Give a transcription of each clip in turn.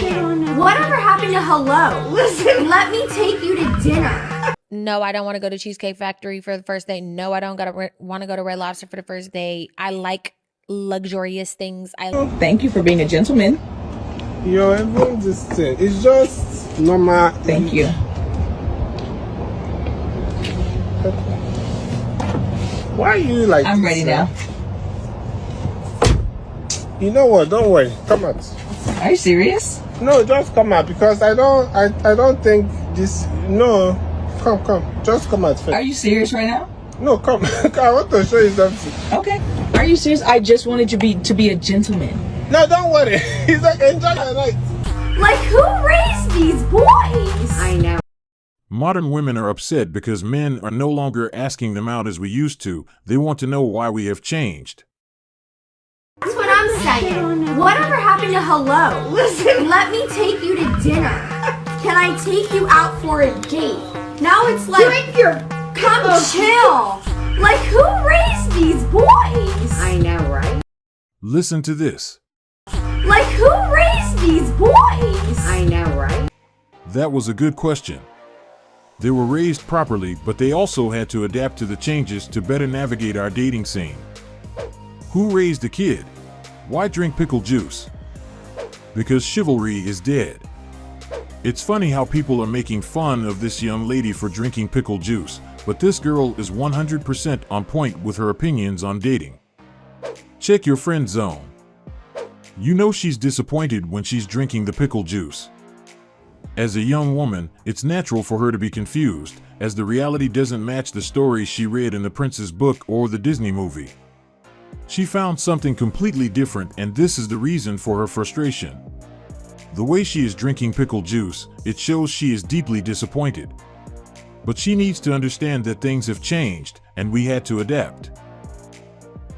second. Whatever happened to hello? Listen, let me take you to dinner. No, I don't want to go to Cheesecake Factory for the first date. No, I don't want to go to Red Lobster for the first date. I like luxurious things. Thank you for being a gentleman. You're even this thing. It's just normal. Thank you. Why are you like I'm this, ready now. You know what? Don't worry. Come out. Are you serious? No, just come out because I don't think this. No, come. Just come out first. Are you serious right now? No, come. I want to show you something. Okay. Are you serious? I just wanted you to be a gentleman. No, don't worry. He's like, enjoy your night. Like, who raised these boys? I know. Modern women are upset because men are no longer asking them out as we used to. They want to know why we have changed. That's what I'm saying. Whatever happened to hello? Listen, let me take you to dinner. Can I take you out for a date? Now it's like, come chill. Like, who raised these boys? I know, right? Listen to this. Like, who raised these boys? I know, right? That was a good question. They were raised properly, but they also had to adapt to the changes to better navigate our dating scene. Who raised a kid? Why drink pickle juice? Because chivalry is dead. It's funny how people are making fun of this young lady for drinking pickle juice, but this girl is 100% on point with her opinions on dating. Check your friend zone. You know she's disappointed when she's drinking the pickle juice. As a young woman, it's natural for her to be confused, as the reality doesn't match the stories she read in the Prince's book or the Disney movie. She found something completely different, and this is the reason for her frustration. The way she is drinking pickle juice, it shows she is deeply disappointed. But she needs to understand that things have changed, and we had to adapt.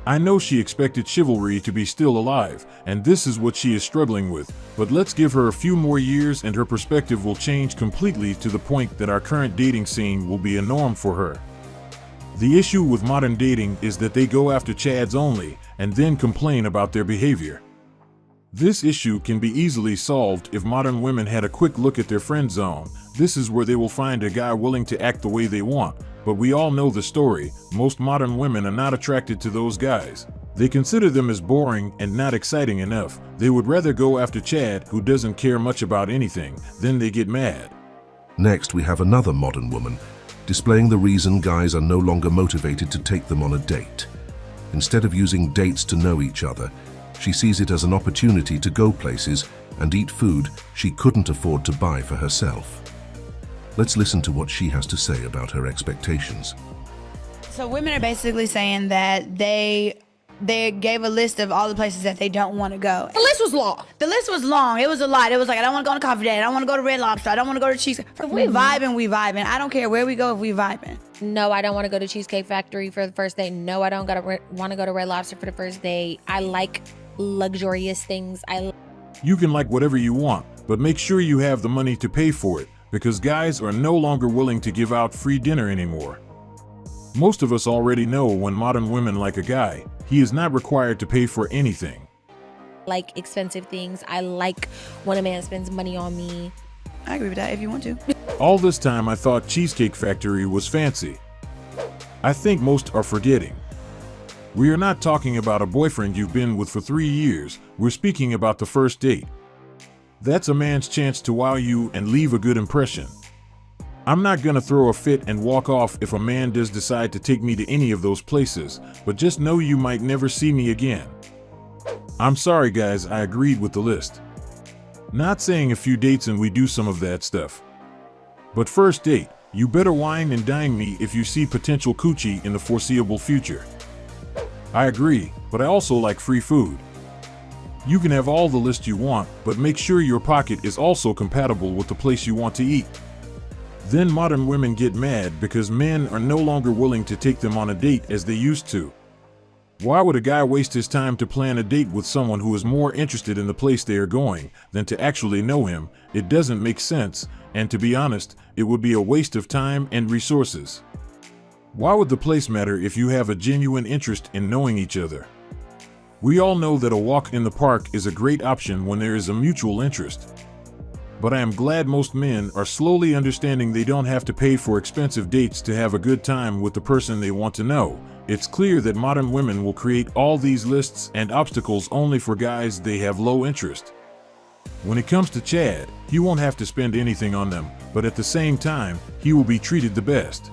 I know she expected chivalry to be still alive, and this is what she is struggling with, but let's give her a few more years and her perspective will change completely to the point that our current dating scene will be a norm for her. The issue with modern dating is that they go after chads only and then complain about their behavior. This issue can be easily solved if modern women had a quick look at their friend zone. This is where they will find a guy willing to act the way they want. But we all know the story. Most modern women are not attracted to those guys. They consider them as boring and not exciting enough. They would rather go after Chad, who doesn't care much about anything. Then they get mad. Next, we have another modern woman, displaying the reason guys are no longer motivated to take them on a date. Instead of using dates to know each other, she sees it as an opportunity to go places and eat food she couldn't afford to buy for herself. Let's listen to what she has to say about her expectations. So women are basically saying that they gave a list of all the places that they don't want to go. The list was long. The list was long. It was a lot. It was like, I don't want to go on a coffee date. I don't want to go to Red Lobster. I don't want to go to Cheesecake. We vibing. I don't care where we go if we vibing. No, I don't want to go to Cheesecake Factory for the first date. No, I don't want to go to Red Lobster for the first date. I like luxurious things. You can like whatever you want, but make sure you have the money to pay for it, because guys are no longer willing to give out free dinner anymore. Most of us already know when modern women like a guy, he is not required to pay for anything. Like expensive things. I like when a man spends money on me. I agree with that if you want to. All this time I thought Cheesecake Factory was fancy. I think most are forgetting. We are not talking about a boyfriend you've been with for 3 years. We're speaking about the first date. That's a man's chance to wow you and leave a good impression. I'm not gonna throw a fit and walk off if a man does decide to take me to any of those places, but just know you might never see me again. I'm sorry guys, I agreed with the list. Not saying a few dates and we do some of that stuff. But first date, you better wine and dine me if you see potential coochie in the foreseeable future. I agree, but I also like free food. You can have all the list you want, but make sure your pocket is also compatible with the place you want to eat. Then modern women get mad because men are no longer willing to take them on a date as they used to. Why would a guy waste his time to plan a date with someone who is more interested in the place they are going than to actually know him? It doesn't make sense, and to be honest, it would be a waste of time and resources. Why would the place matter if you have a genuine interest in knowing each other? We all know that a walk in the park is a great option when there is a mutual interest. but I am glad most men are slowly understanding they don't have to pay for expensive dates to have a good time with the person they want to know. It's clear that modern women will create all these lists and obstacles only for guys they have low interest. When it comes to Chad, he won't have to spend anything on them, but at the same time, he will be treated the best.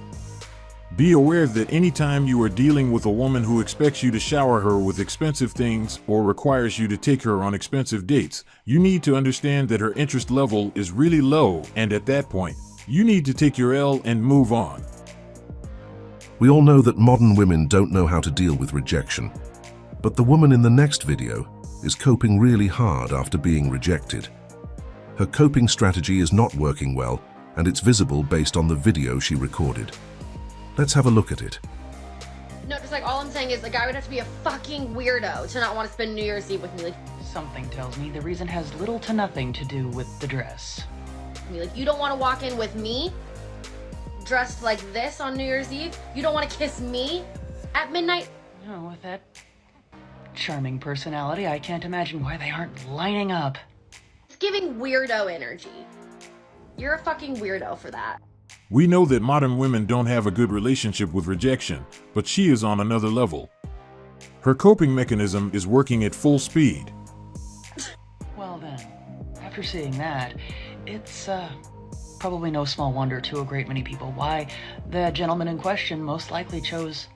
Be aware that anytime you are dealing with a woman who expects you to shower her with expensive things or requires you to take her on expensive dates, you need to understand that her interest level is really low, and at that point, you need to take your L and move on. We all know that modern women don't know how to deal with rejection, but the woman in the next video is coping really hard after being rejected. Her coping strategy is not working well, and it's visible based on the video she recorded. Let's have a look at it. No, just like all I'm saying is the guy would have to be a fucking weirdo to not want to spend New Year's Eve with me. Like, something tells me the reason has little to nothing to do with the dress. you don't want to walk in with me dressed like this on New Year's Eve? You don't want to kiss me at midnight? No, with that charming personality, I can't imagine why they aren't lining up. It's giving weirdo energy. You're a fucking weirdo for that. We know that modern women don't have a good relationship with rejection, but she is on another level. Her coping mechanism is working at full speed. Well then, after seeing that, it's probably no small wonder to a great many people why the gentleman in question most likely chose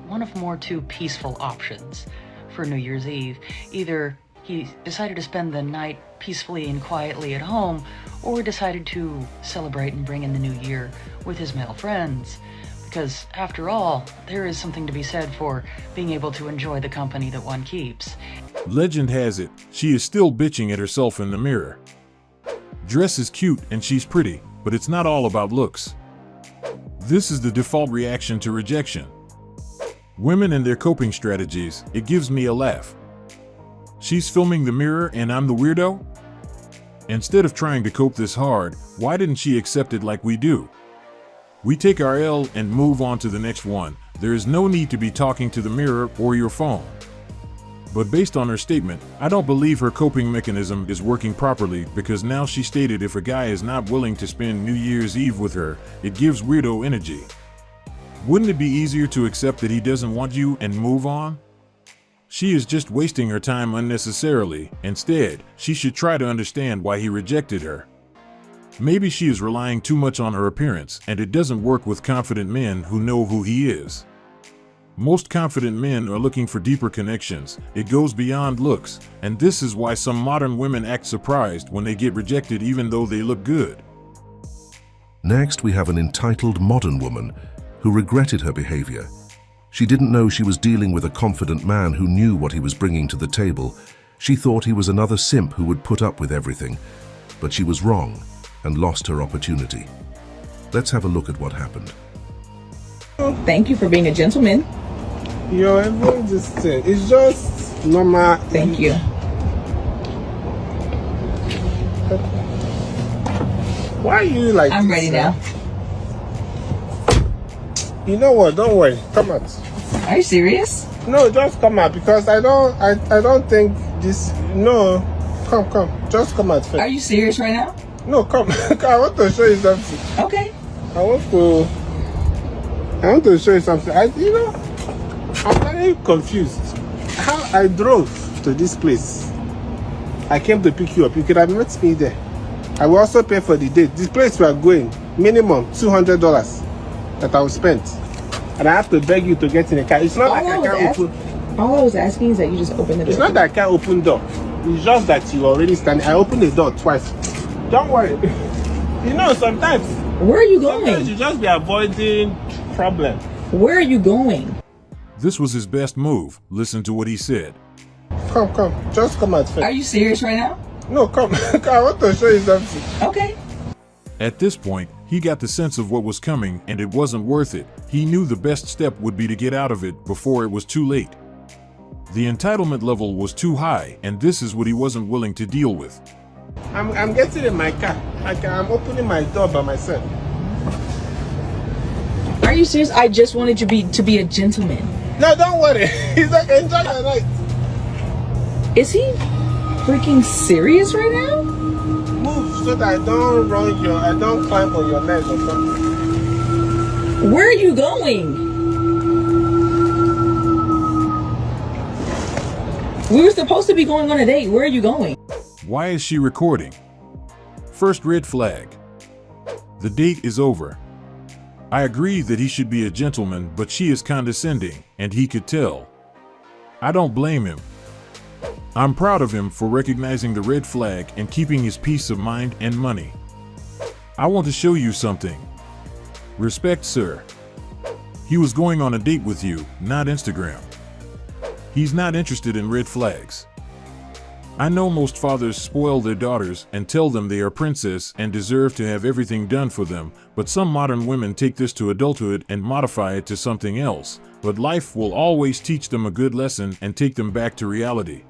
one of more two peaceful options for New Year's Eve. Either he decided to spend the night peacefully and quietly at home, or decided to celebrate and bring in the new year with his male friends. Because, after all, there is something to be said for being able to enjoy the company that one keeps. Legend has it, she is still bitching at herself in the mirror. Dress is cute and she's pretty, but it's not all about looks. This is the default reaction to rejection. Women and their coping strategies, it gives me a laugh. She's filming the mirror and I'm the weirdo? Instead of trying to cope this hard, why didn't she accept it like we do? We take our L and move on to the next one. There is no need to be talking to the mirror or your phone. But based on her statement, I don't believe her coping mechanism is working properly, because now she stated if a guy is not willing to spend New Year's Eve with her, it gives weirdo energy. Wouldn't it be easier to accept that he doesn't want you and move on? She is just wasting her time unnecessarily. Instead, she should try to understand why he rejected her. Maybe she is relying too much on her appearance, and it doesn't work with confident men who know who he is. Most confident men are looking for deeper connections. It goes beyond looks, and this is why some modern women act surprised when they get rejected even though they look good. Next, we have an entitled modern woman who regretted her behavior. She didn't know she was dealing with a confident man who knew what he was bringing to the table. She thought he was another simp who would put up with everything, but she was wrong and lost her opportunity. Let's have a look at what happened. Thank you for being a gentleman. You're even this thing. It's just normal. Thank you. Why are you like I'm this, ready now. You know what? Don't worry. Come out. Are you serious? No, just come out, because I don't think this. No, come. Just come out first. Are you serious right now? No, come. I want to show you something. Okay. I want to show you something. I'm very confused. How I drove to this place. I came to pick you up. You could have met me there. I will also pay for the date. This place we are going, minimum $200 that I will spend. And I have to beg you to get in a car. It's not like I can't open. All I was asking is that you just open the door. It's not that I can't open door. It's just that you already standing. I opened the door twice. Don't worry. Sometimes. Where are you going? Sometimes you just be avoiding problem. Where are you going? This was his best move. Listen to what he said. Come. Just come out first. Are you serious right now? No, come. I want to show you something. Okay. At this point, he got the sense of what was coming, and it wasn't worth it. He knew the best step would be to get out of it before it was too late. The entitlement level was too high, and this is what he wasn't willing to deal with. I'm getting in my car. I'm opening my door by myself. Are you serious? I just wanted you to be a gentleman. No, don't worry. He's like, enjoy your night. Is he freaking serious right now? Move so so that I don't I don't climb on your neck or something. Where are you going? We were supposed to be going on a date. Where are you going? Why is she recording? First red flag. The date is over. I agree that he should be a gentleman, but she is condescending, and he could tell. I don't blame him. I'm proud of him for recognizing the red flag and keeping his peace of mind and money. I want to show you something. Respect, sir. He was going on a date with you, not Instagram. He's not interested in red flags. I know most fathers spoil their daughters and tell them they are princess and deserve to have everything done for them, but some modern women take this to adulthood and modify it to something else. But life will always teach them a good lesson and take them back to reality.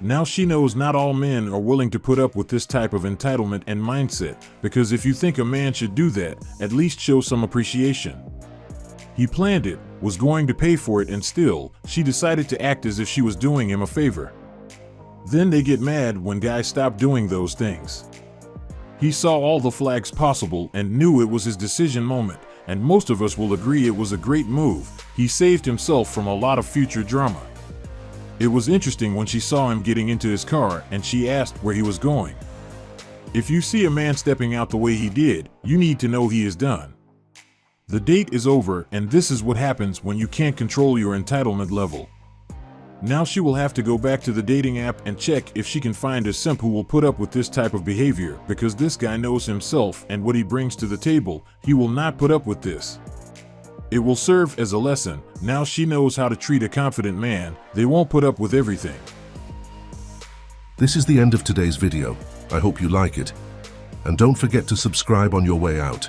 Now she knows not all men are willing to put up with this type of entitlement and mindset, because if you think a man should do that, at least show some appreciation. He planned it, was going to pay for it, and still, she decided to act as if she was doing him a favor. Then they get mad when guys stop doing those things. He saw all the flags possible and knew it was his decision moment, and most of us will agree it was a great move. He saved himself from a lot of future drama. It was interesting when she saw him getting into his car and she asked where he was going. If you see a man stepping out the way he did, you need to know he is done. The date is over, and this is what happens when you can't control your entitlement level. Now she will have to go back to the dating app and check if she can find a simp who will put up with this type of behavior, because this guy knows himself and what he brings to the table. He will not put up with this. It will serve as a lesson. Now she knows how to treat a confident man. They won't put up with everything. This is the end of today's video. I hope you like it. And don't forget to subscribe on your way out.